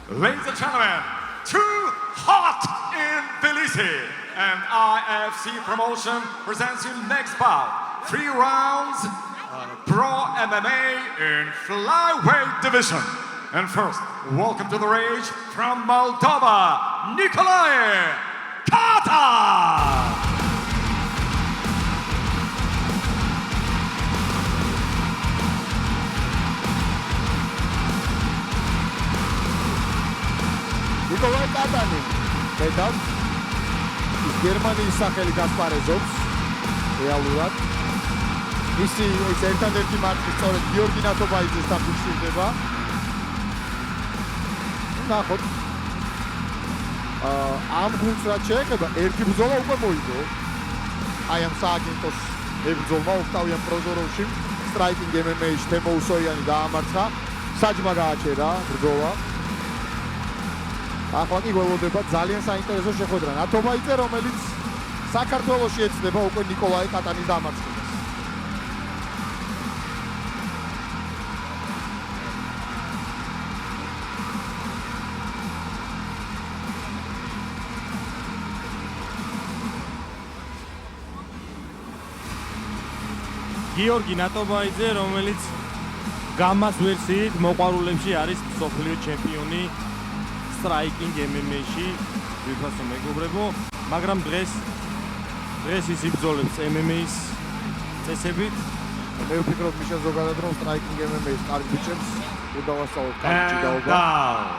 Ladies and gentlemen, too hot in Tbilisi, and IFC Promotion presents you next bout. 3 rounds, Pro MMA in flyweight division. And first, welcome to the rage from Moldova, Nikolai Kata! Nikolai Katani, მეტად ის გერმანიის სახელი გასპარეზობს რეალურად. მისი ეს ერთადერთი მატჩი სწორედ გიორგი ნატობაიძესთან ფიქსირდება. ნახოთ. ამ გუნდს რაც შეეხება, ერთი ბრძოლა უკვე მოიგო. აი ამ სააგენტოს ებრძოლვა ოქტავიან პროზოროვში, სტრაიკინგ MMA-ში თემო უსოიანი დაამარცხა. საჯმა გააჩერა ბრძოლა. ახლა კი გველოდება ძალიან საინტერესო შეხვედრა. ნატობაიძე, რომელიც საქართველოში ეცდება უკვე ნიკოლაი კატანის დამარცხებას. გიორგი ნატობაიძე, რომელიც გამას ვერსიით მოყვარულებში არის მსოფლიო ჩემპიონი striking MMA-ში, ვიფასო მეგობრებო, მაგრამ დღეს ის იბრძოლებს MMA-ის წესებით. მე ვფიქრობ მიშა ზოგადად რომ striking MMA-ის კარგ ბიჭებს უდავასწავლოთ კარგი დაობა.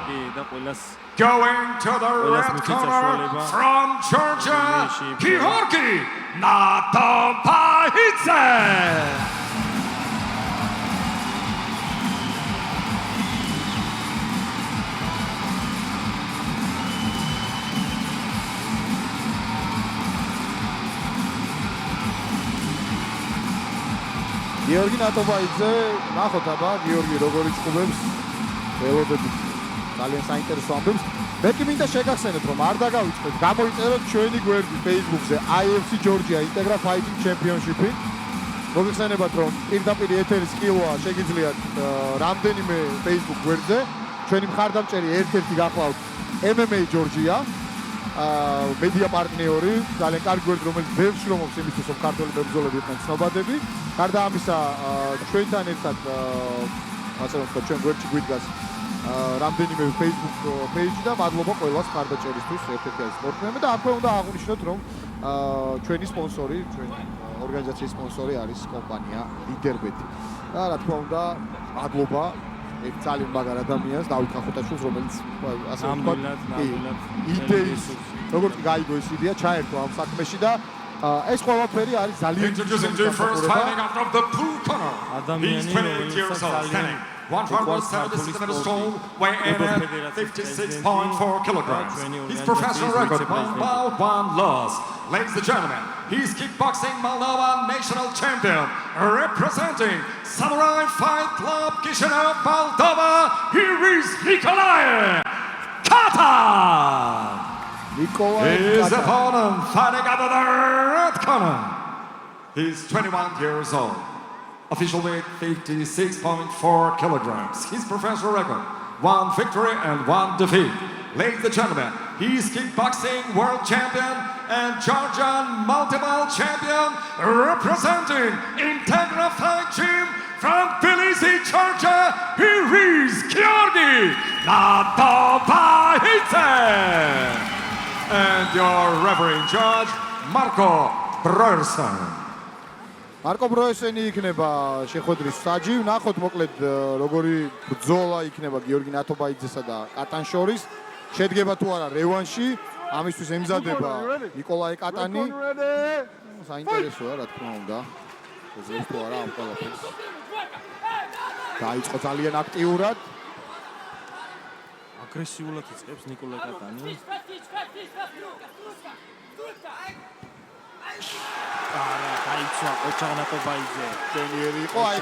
კი, და ყველას Going to the red corner from Georgia, Georgi Natobaidze! გიორგი ნატობაიძე, ნახოთ აბა, გიორგი როგორ იწყუბებს ველოდებით ძალიან საინტერესო ამბებს. მე კი მინდა შეგახსენოთ, რომ არ დაგავიწყოთ, გამოიწეროთ ჩვენი გვერდი Facebook-ზე IFC Georgia Integra Fighting Championship-ი. მოგეხსენებათ, რომ პირდაპირ ეთერის კილოა შეგიძლიათ რამდენიმე Facebook გვერდზე. ჩვენი მხარდამჭერი ერთ-ერთი გახლავთ MMA Georgia. მედია პარტნიორი, ძალიან კარგი გვერდი, რომელიც ბევრს შრომობს იმისთვის, რომ ქართველი მებრძოლები იყვნენ ცნობადები. გარდა ამისა, ჩვენთან ერთად, ასე რომ ვთქვათ, ჩვენ გვერდში გვიდგას რამდენიმე Facebook page და მადლობა ყველას მხარდაჭერისთვის, ერთ-ერთი არის სპორტმენი და აქვე უნდა აღვნიშნოთ, რომ ჩვენი სპონსორი, ჩვენი ორგანიზაციის სპონსორი არის კომპანია ლიდერბეთი. და რა თქმა უნდა, მადლობა ერთ ძალიან მაგარ ადამიანს, დავით ხახუტაშვილს, რომელიც ასე ვთქვათ, იდეის, როგორც გაიგო ეს იდეა, ჩაერთო ამ საქმეში და ეს ყველაფერი არის ძალიან Introducing the first fighting out of the blue corner. He's 28 years old, standing 177 stone, weighing in 56.4 kilograms. His professional record, 1 bout, 1 loss. Ladies and gentlemen, he's kickboxing Moldova national champion, representing Samurai Fight Club Chisinau, Moldova. Here is Nikolai Kata! His opponent fighting out of the red corner. He's 21 years old. Official weight 56.4 kilograms. His professional record, 1 victory and 1 defeat. Ladies and gentlemen, he's kickboxing world champion and Georgian multiple champion, representing Integra Fight Gym from Tbilisi, Georgia. Here is Georgi Natobaidze! And your reverend judge, Marko Broersen. მარკო ბროესენი იქნება შეხვედრის საჯი. ნახოთ მოკლედ როგორი ბრძოლა იქნება გიორგი ნატობაიძესა და კატანს შორის. შედგება თუ არა რევანში. ამისთვის ემზადება ნიკოლაი კატანი. საინტერესოა რა თქმა უნდა. შეძლებს თუ არა ამ ყველაფერს. დაიწყო ძალიან აქტიურად. აგრესიულად იწყებს ნიკოლაი კატანი. დაიწყო ოჩა ნატობაიძე. ტენიერი იყო, აი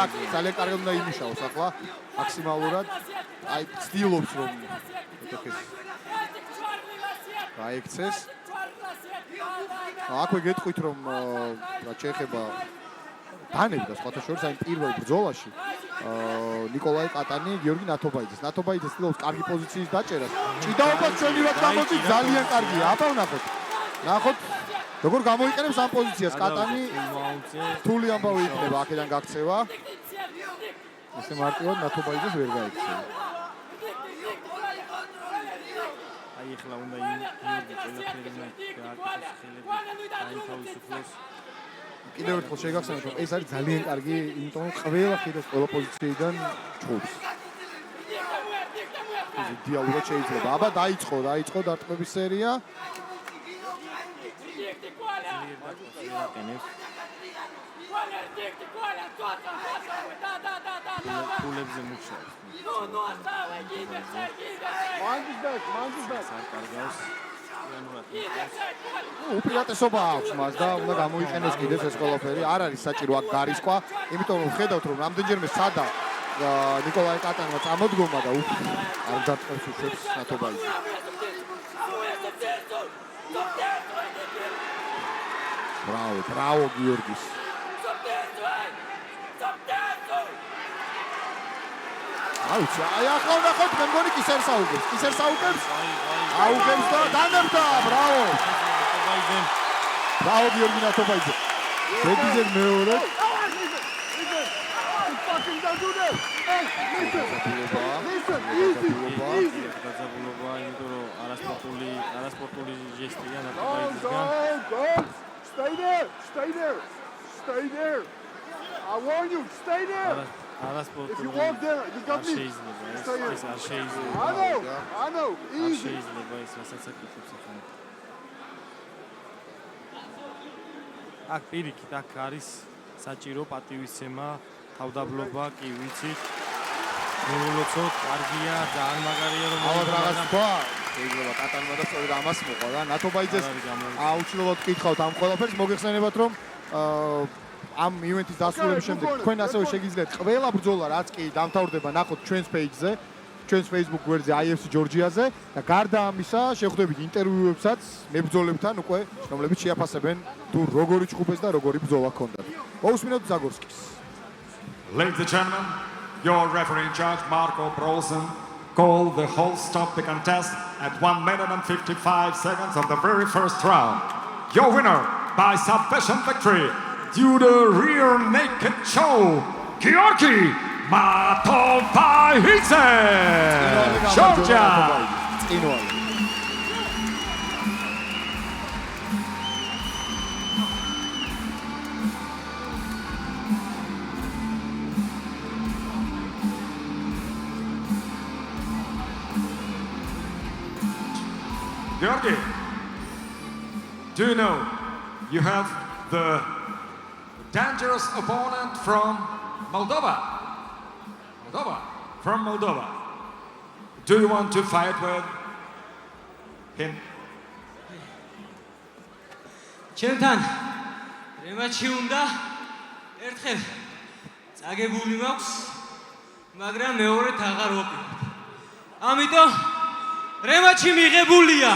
აქ ძალიან კარგად უნდა იმუშაოს ახლა მაქსიმალურად. აი ცდილობს რომ ეთქეს. გაიქცეს. აქვე გეტყვით რომ რაც შეეხება განებდა სხვათა შორის აი პირველ ბრძოლაში ნიკოლაი კატანი გიორგი ნათობაიძეს. ნათობაიძე ცდილობს კარგი პოზიციის დაჭერას. ჭიდაობას ჩვენი რა გამოდის ძალიან კარგია. აბა ვნახოთ. ნახოთ როგორ გამოიყენებს ამ პოზიციას კატანი. რთული ამბავი იქნება აქედან გაქცევა. ესე მარტივად ნათობაიძეს ვერ გაიქცევა. აი ახლა უნდა გიორგი ყველაფერი გააკეთოს ხელები დაითავისუფლოს. კიდევ ერთხელ შეგახსენოთ რომ ეს არის ძალიან კარგი, იმიტომ რომ ყველა ხიდას ყველა პოზიციიდან ჭუბს. იდეალურად შეიძლება. აბა დაიწყო დარტყმების სერია. ფულებზე მუშაობს. მანგის საკარგავს. უპირატესობა აქვს მას და უნდა გამოიყენოს კიდეც ეს ყველაფერი. არ არის საჭირო აქ გარისკვა, იმიტომ რომ ხედავთ რომ რამდენჯერმე სადა ნიკოლაი კატანმა წამოდგომა და არ დარტყმებს უშვებს ნათობაიძე. ბრავო გიორგის. აი ახლა ვნახოთ მე მგონი კისერს აუგებს აუგებს და დანებდა ბრავო გიორგი ნათობაიძე ბედიძე მეორე გაძაბულობა, იმიტომ რომ არასპორტული ჟესტია ნათობაიძისგან. Stay there. I warn you, stay there. If you walk there, you got me. Stay here. I know. Easy. აქ პირიქით აქ არის საჭირო პატივისცემა, თავდაბლობა, კი ვიცით. მოულოცოთ, კარგია, ძალიან მაგარია რომ ალბათ რაღაც თქვა, შეიძლება კატანმა და სწორედ ამას მოყვა და ნათობაიძეს აუცილებლად გკითხავთ ამ ყველაფერს, მოგეხსენებათ რომ ამ ივენთის დასრულების შემდეგ თქვენ ასევე შეგიძლიათ ყველა ბრძოლა რაც კი დამთავრდება ნახოთ ჩვენს პეიჯზე, ჩვენს Facebook გვერდზე IFC Georgia-ზე და გარდა ამისა შეხვდებით ინტერვიუებსაც მებრძოლებთან უკვე, რომლებიც შეაფასებენ თუ როგორი ჭუბეს და როგორი ბრძოლა ჰქონდათ. მოусმინოთ ზაგორსკის. Ladies and gentlemen, your referee in charge, Marco Brolson, called the whole stop the contest at 1 minute and 55 seconds of the very first round. Your winner by submission victory due to rear naked choke, Georgi Natobaidze, Georgia. Georgi, do you know you have the dangerous opponent from Moldova? From Moldova. Do you want to fight with him? ჩემთან რემატჩი უნდა ერთხელ წაგებული მაქვს, მაგრამ მეორედ აღარ ვოპირებ. ამიტომ რემატჩი მიღებულია.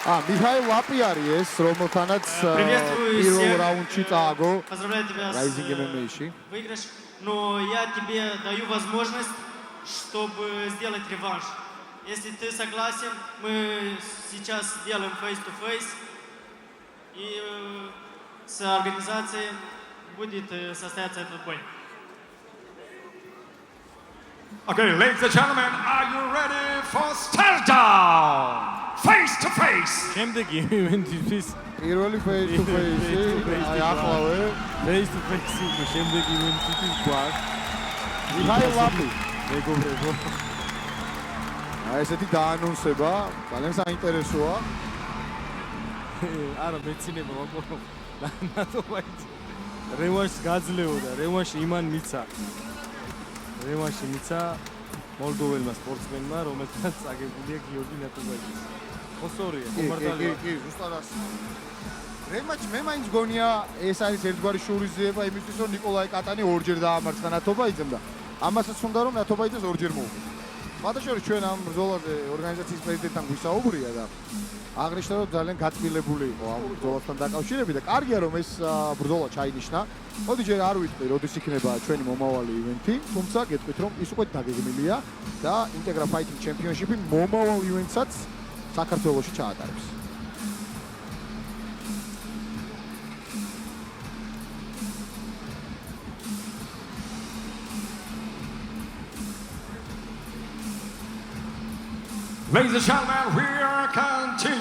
მიხაილ ლაპი არის ეს, რომელთანაც პირველ რაუნდში წააგო Rising MMA-ში. Выигрыш, но я тебе даю возможность, чтобы сделать реванш. Если ты согласен, мы сейчас сделаем face-to-face, и с организацией будет состояться этот бой. Okay, ladies and gentlemen, are you ready for stare down? Face to face. შემდეგი ივენთისთვის პირველი face to face-ი, აი ახლავე face to face-ი შემდეგი ივენთისთვის გვაქვს. მიხაილ ლაპი. მეგობრებო. აი ესეთი დაანონსება, ძალიან საინტერესოა. არა მეცინება მოკო. ნათობაიძე. რევანშს გაძლეოდა, რევანში იმან მიცა. რევანში მიცა მოლდოველმა სპორტსმენმა, რომელთაც წაგებულია გიორგი ნათობაიძე. ხოსორია, ხომარდალია. კი, ზუსტად ასე. რემატჩი მე მაინც გონია ეს არის ერთგვარი შურიზება იმისთვის, რომ ნიკოლაი კატანი ორჯერ დაამარცხა ნათობაიძემ და ამასაც უნდა რომ ნათობაიძეს ორჯერ მოუგო. მათაშორის ჩვენ ამ ბრძოლაზე ორგანიზაციის პრეზიდენტთან გვისაუბრია და აღნიშნა რომ ძალიან გაწმილებული იყო ამ ბრძოლასთან დაკავშირებით და კარგია რომ ეს ბრძოლა ჩაინიშნა. მოდი ჯერ არ ვიტყვი როდის იქნება ჩვენი მომავალი ივენთი, თუმცა გეტყვით რომ ის უკვე დაგეგმილია და Integra Fighting Championship-ი მომავალ ივენთსაც საქართველოში ჩაატარებს. Ladies and gentlemen, we are continuing.